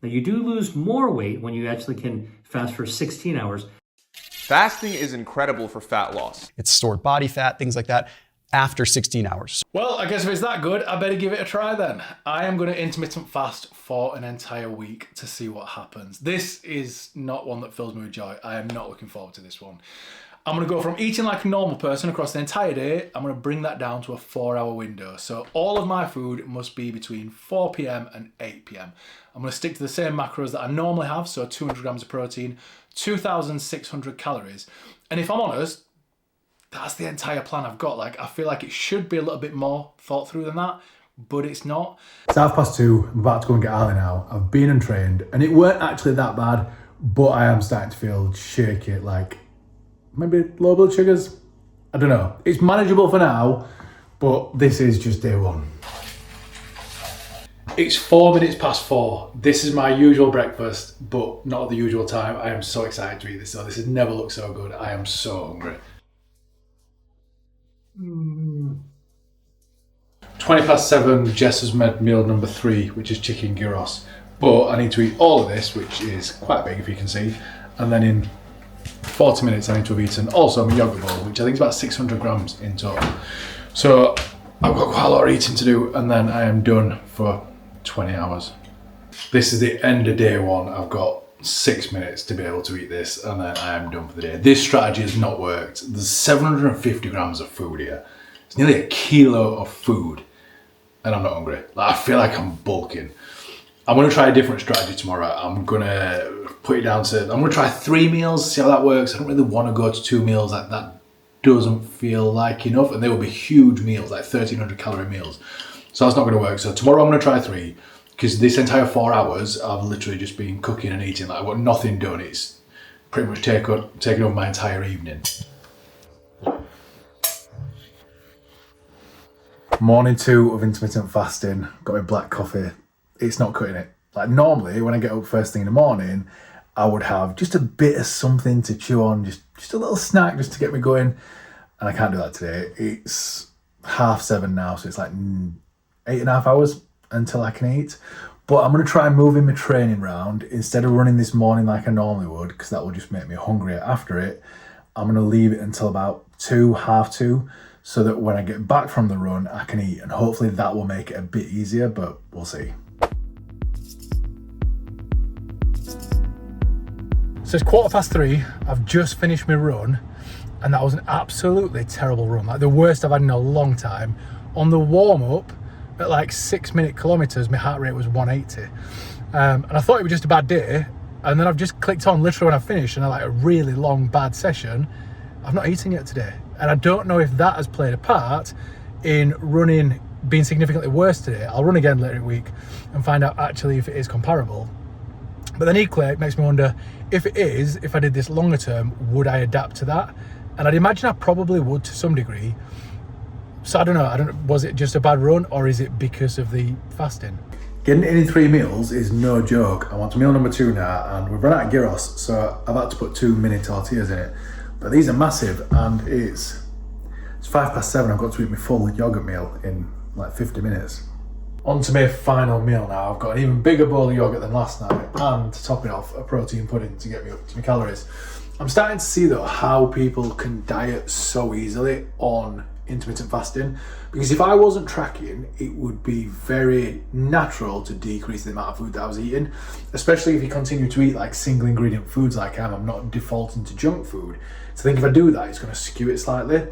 Now, you do lose more weight when you actually can fast for 16 hours. Fasting is incredible for fat loss. It's stored body fat, things like that, after 16 hours. Well, I guess if it's that good, I better give it a try then. I am going to intermittent fast for an entire week to see what happens. This is not one that fills me with joy. I am not looking forward to this one. I'm going to go from eating like a normal person across the entire day. I'm going to bring that down to a 4-hour window. So all of my food must be between 4 p.m. and 8 p.m. I'm going to stick to the same macros that I normally have. So 200 grams of protein, 2,600 calories. And if I'm honest, that's the entire plan I've got. Like, I feel like it should be a little bit more thought through than that, but it's not. It's 2:30. I'm about to go and get Ali now. I've been and trained, and it weren't actually that bad, but I am starting to feel shaky, like maybe low blood sugars. I don't know. It's manageable for now, but this is just day one. It's 4 minutes past 4. This is my usual breakfast, but not at the usual time. I am so excited to eat this, though. This has never looked so good. I am so hungry. 20 past 7, Jess has made meal number 3, which is chicken gyros. But I need to eat all of this, which is quite big if you can see. And then in 40 minutes I need to have eaten also my yogurt bowl, which I think is about 600 grams in total. So I've got quite a lot of eating to do, and then I am done for 20 hours. This is the end of day one. I've got 6 minutes to be able to eat this, and then I am done for the day. This strategy has not worked. There's 750 grams of food here. It's nearly a kilo of food, and I'm not hungry. Like, I feel like I'm bulking. I'm gonna try a different strategy tomorrow. I'm gonna put it down to, I'm gonna try 3 meals, see how that works. I don't really wanna go to 2 meals. That doesn't feel like enough, and they will be huge meals, like 1,300 calorie meals. So that's not gonna work. So tomorrow I'm gonna try 3. Because this entire 4 hours, I've literally just been cooking and eating. Like, I've got nothing done. It's pretty much taken over my entire evening. Morning 2 of intermittent fasting. Got my black coffee. It's not cutting it. Like, normally when I get up first thing in the morning, I would have just a bit of something to chew on, just a little snack just to get me going. And I can't do that today. It's 7:30 now, so it's like 8.5 hours until I can eat. But I'm going to try moving my training round. Instead of running this morning like I normally would, because that will just make me hungrier after it, I'm going to leave it until about 2, half 2, so that when I get back from the run, I can eat. And hopefully that will make it a bit easier, but we'll see. So it's 3:15. I've just finished my run, and that was an absolutely terrible run. Like, the worst I've had in a long time. On the warm-up, at like 6-minute kilometers, my heart rate was 180. And I thought it was just a bad day. And then I've just clicked on literally when I finished, and I like a really long, bad session. I've not eaten yet today. And I don't know if that has played a part in running being significantly worse today. I'll run again later in the week and find out actually if it is comparable. But then equally, it makes me wonder, if it is, if I did this longer term, would I adapt to that? And I'd imagine I probably would to some degree. So I don't know, was it just a bad run, or is it because of the fasting? Getting it in 3 meals is no joke. I want to meal number 2 now, and we've run out of gyros, so I've had to put 2 mini tortillas in it. But these are massive, and it's 7:05. I've got to eat my full yogurt meal in like 50 minutes. On to my final meal now. I've got an even bigger bowl of yogurt than last night, and to top it off, a protein pudding to get me up to my calories. I'm starting to see though how people can diet so easily on intermittent fasting, because if I wasn't tracking, it would be very natural to decrease the amount of food that I was eating, especially if you continue to eat like single ingredient foods like I'm not defaulting to junk food. So I think if I do that, it's going to skew it slightly.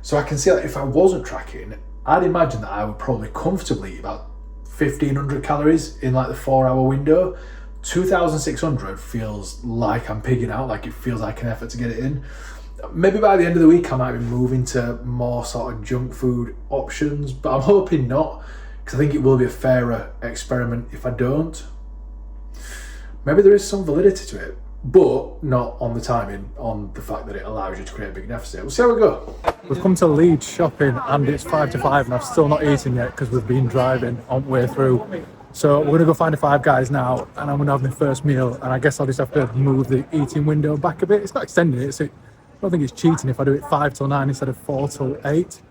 So I can see that if I wasn't tracking, I'd imagine that I would probably comfortably eat about 1,500 calories in like the 4-hour window. 2,600 feels like I'm pigging out, like it feels like an effort to get it in. Maybe by the end of the week I might be moving to more sort of junk food options, but I'm hoping not, because I think it will be a fairer experiment if I don't. Maybe there is some validity to it, but not on the timing, on the fact that it allows you to create a big deficit. We'll see how we go. We've come to Leeds shopping, and it's 5 to 5, and I've still not eaten yet because we've been driving on the way through. So we're going to go find a Five Guys now, and I'm going to have my first meal, and I guess I'll just have to move the eating window back a bit. It's not extending it, so I don't think it's cheating if I do it 5 till 9 instead of 4 till 8.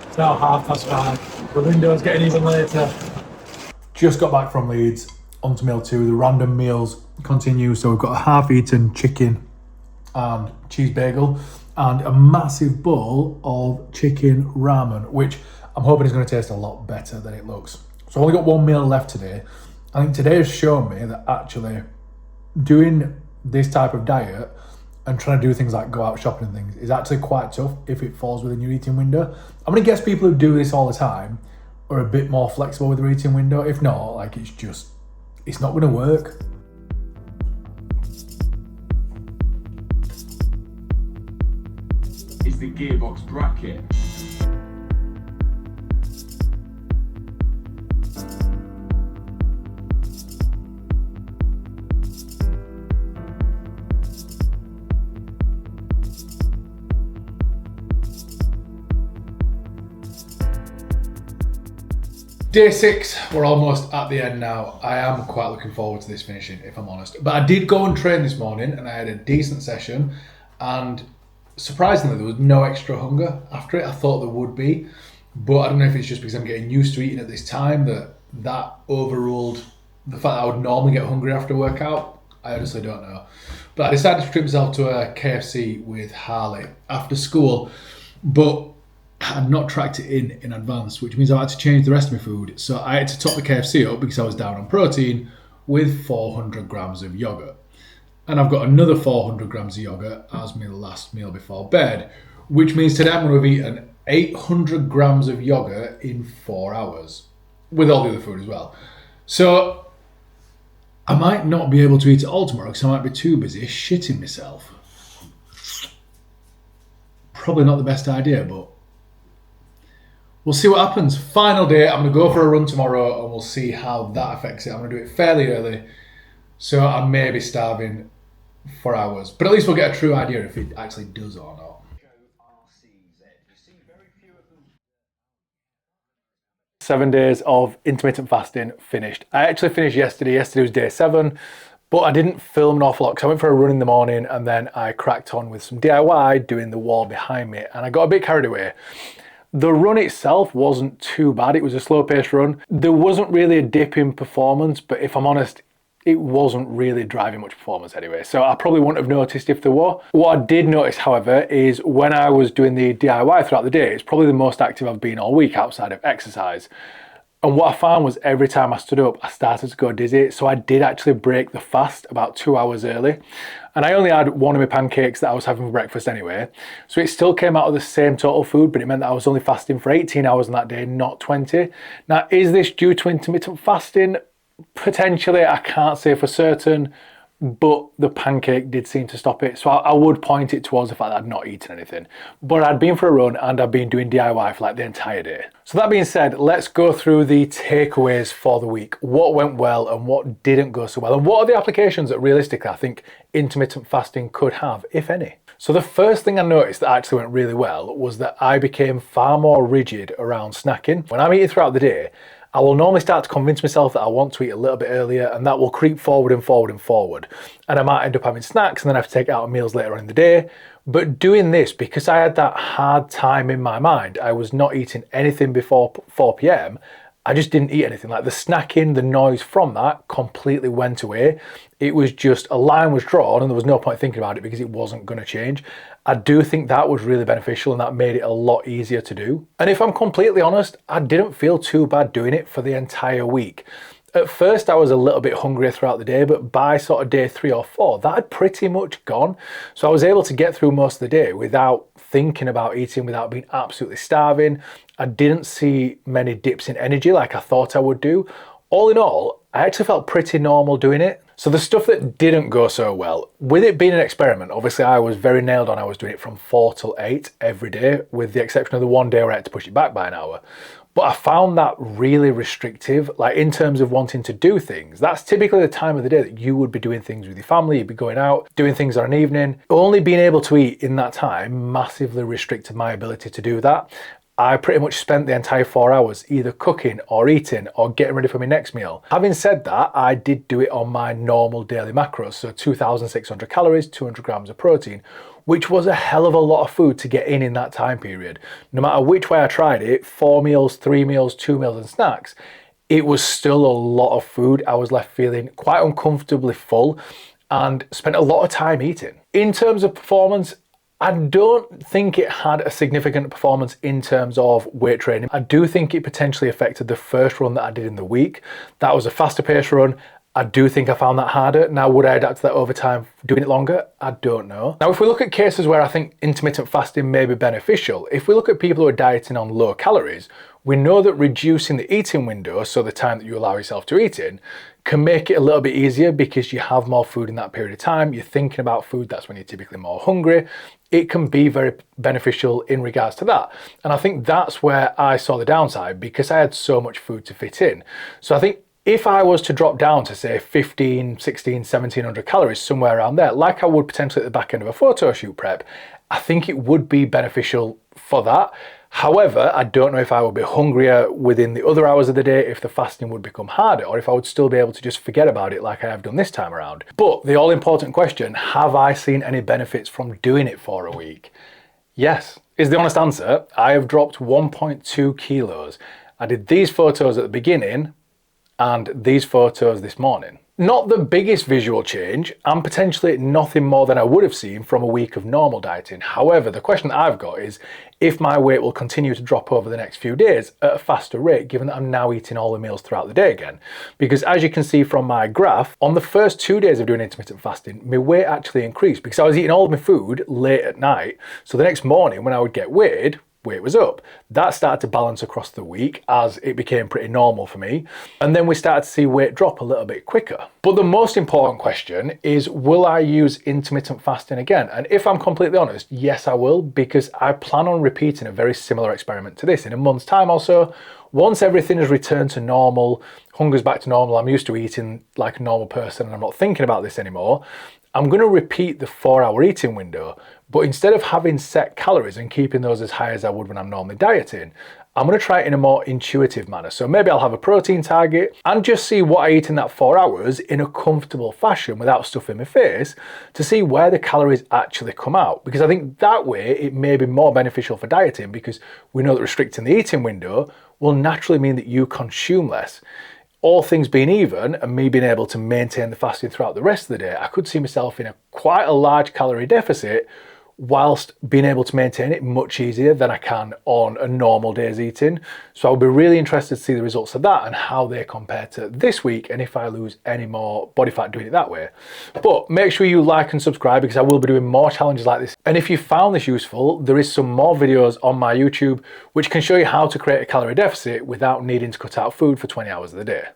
It's now 5:30. The window's getting even later. Just got back from Leeds. on to meal 2. The random meals continue. So we've got a half-eaten chicken and cheese bagel and a massive bowl of chicken ramen, which I'm hoping is going to taste a lot better than it looks. So I've only got one meal left today. I think today has shown me that actually doing this type of diet and trying to do things like go out shopping and things is actually quite tough if it falls within your eating window. I'm gonna guess people who do this all the time are a bit more flexible with their eating window. If not, like it's not gonna work. Is the gearbox bracket. Day 6, we're almost at the end now. I am quite looking forward to this finishing, if I'm honest. But I did go and train this morning and I had a decent session, and surprisingly there was no extra hunger after it. I thought there would be, but I don't know if it's just because I'm getting used to eating at this time that overruled the fact that I would normally get hungry after a workout. I honestly don't know. But I decided to treat myself to a KFC with Harley after school, but I had not tracked it in advance, which means I had to change the rest of my food. So I had to top the KFC up because I was down on protein with 400 grams of yogurt. And I've got another 400 grams of yogurt as my last meal before bed, which means today I'm going to have eaten 800 grams of yogurt in 4 hours with all the other food as well. So I might not be able to eat it all tomorrow because I might be too busy shitting myself. Probably not the best idea, but we'll see what happens. Final day, I'm going to go for a run tomorrow and we'll see how that affects it. I'm going to do it fairly early, so I may be starving for hours. But at least we'll get a true idea if it actually does or not. 7 days of intermittent fasting finished. I actually finished yesterday. Yesterday was day 7, but I didn't film an awful lot because I went for a run in the morning and then I cracked on with some DIY doing the wall behind me, and I got a bit carried away. The run itself wasn't too bad. It was a slow-paced run. There wasn't really a dip in performance, but if I'm honest, it wasn't really driving much performance anyway. So I probably wouldn't have noticed if there were. What I did notice, however, is when I was doing the DIY throughout the day, it's probably the most active I've been all week outside of exercise. And what I found was every time I stood up, I started to go dizzy. So I did actually break the fast about 2 hours early. And I only had one of my pancakes that I was having for breakfast anyway. So it still came out of the same total food, but it meant that I was only fasting for 18 hours on that day, not 20. Now, is this due to intermittent fasting? Potentially, I can't say for certain, but the pancake did seem to stop it. So I would point it towards the fact that I'd not eaten anything. But I'd been for a run and I'd been doing DIY for like the entire day. So that being said, let's go through the takeaways for the week. What went well and what didn't go so well? And what are the applications that realistically I think intermittent fasting could have, if any? So the first thing I noticed that actually went really well was that I became far more rigid around snacking. When I'm eating throughout the day, I will normally start to convince myself that I want to eat a little bit earlier, and that will creep forward and forward and forward. And I might end up having snacks and then I have to take out on meals later on in the day. But doing this, because I had that hard time in my mind, I was not eating anything before 4 p.m. I just didn't eat anything. Like the snacking, the noise from that completely went away. It was just a line was drawn and there was no point thinking about it because it wasn't going to change. I do think that was really beneficial and that made it a lot easier to do. And if I'm completely honest, I didn't feel too bad doing it for the entire week. At first I was a little bit hungrier throughout the day, but by sort of day 3 or 4, that had pretty much gone. So I was able to get through most of the day without thinking about eating, without being absolutely starving. I didn't see many dips in energy like I thought I would do. All in all, I actually felt pretty normal doing it. So the stuff that didn't go so well, with it being an experiment, obviously I was very nailed on. I was doing it from 4 till 8 every day, with the exception of the one day where I had to push it back by an hour. But I found that really restrictive, like in terms of wanting to do things. That's typically the time of the day that you would be doing things with your family, you'd be going out, doing things on an evening. Only being able to eat in that time massively restricted my ability to do that. I pretty much spent the entire 4 hours either cooking or eating or getting ready for my next meal. Having said that, I did do it on my normal daily macros, so 2,600 calories, 200 grams of protein, which was a hell of a lot of food to get in that time period. No matter which way I tried it, 4 meals, 3 meals, 2 meals and snacks, it was still a lot of food. I was left feeling quite uncomfortably full and spent a lot of time eating. In terms of performance, I don't think it had a significant performance in terms of weight training. I do think it potentially affected the first run that I did in the week. That was a faster pace run. I do think I found that harder. Now, would I adapt to that over time, doing it longer? I don't know. Now, if we look at cases where I think intermittent fasting may be beneficial, if we look at people who are dieting on low calories, we know that reducing the eating window, so the time that you allow yourself to eat in, can make it a little bit easier because you have more food in that period of time. You're thinking about food, that's when you're typically more hungry. It can be very beneficial in regards to that. And I think that's where I saw the downside because I had so much food to fit in. So I think if I was to drop down to say 15, 16, 1700 calories, somewhere around there, like I would potentially at the back end of a photo shoot prep, I think it would be beneficial for that. However, I don't know if I would be hungrier within the other hours of the day, if the fasting would become harder, or if I would still be able to just forget about it like I have done this time around. But the all important question, have I seen any benefits from doing it for a week? Yes, is the honest answer. I have dropped 1.2 kilos. I did these photos at the beginning and these photos this morning. Not the biggest visual change, and potentially nothing more than I would have seen from a week of normal dieting. However, the question that I've got is if my weight will continue to drop over the next few days at a faster rate, given that I'm now eating all the meals throughout the day again. Because as you can see from my graph, on the first 2 days of doing intermittent fasting, my weight actually increased because I was eating all of my food late at night. So the next morning when I would get weighed, weight was up. That started to balance across the week as it became pretty normal for me. And then we started to see weight drop a little bit quicker. But the most important question is, will I use intermittent fasting again? And if I'm completely honest, yes, I will, because I plan on repeating a very similar experiment to this in a month's time or so. Once everything has returned to normal, hunger's back to normal, I'm used to eating like a normal person and I'm not thinking about this anymore, I'm going to repeat the 4-hour eating window, but instead of having set calories and keeping those as high as I would when I'm normally dieting, I'm going to try it in a more intuitive manner. So maybe I'll have a protein target and just see what I eat in that 4 hours in a comfortable fashion without stuffing my face to see where the calories actually come out. Because I think that way it may be more beneficial for dieting because we know that restricting the eating window will naturally mean that you consume less. All things being even and me being able to maintain the fasting throughout the rest of the day, I could see myself in quite a large calorie deficit whilst being able to maintain it much easier than I can on a normal day's eating. So I'll be really interested to see the results of that and how they compare to this week and if I lose any more body fat doing it that way. But make sure you like and subscribe because I will be doing more challenges like this. And if you found this useful, there is some more videos on my YouTube which can show you how to create a calorie deficit without needing to cut out food for 20 hours of the day.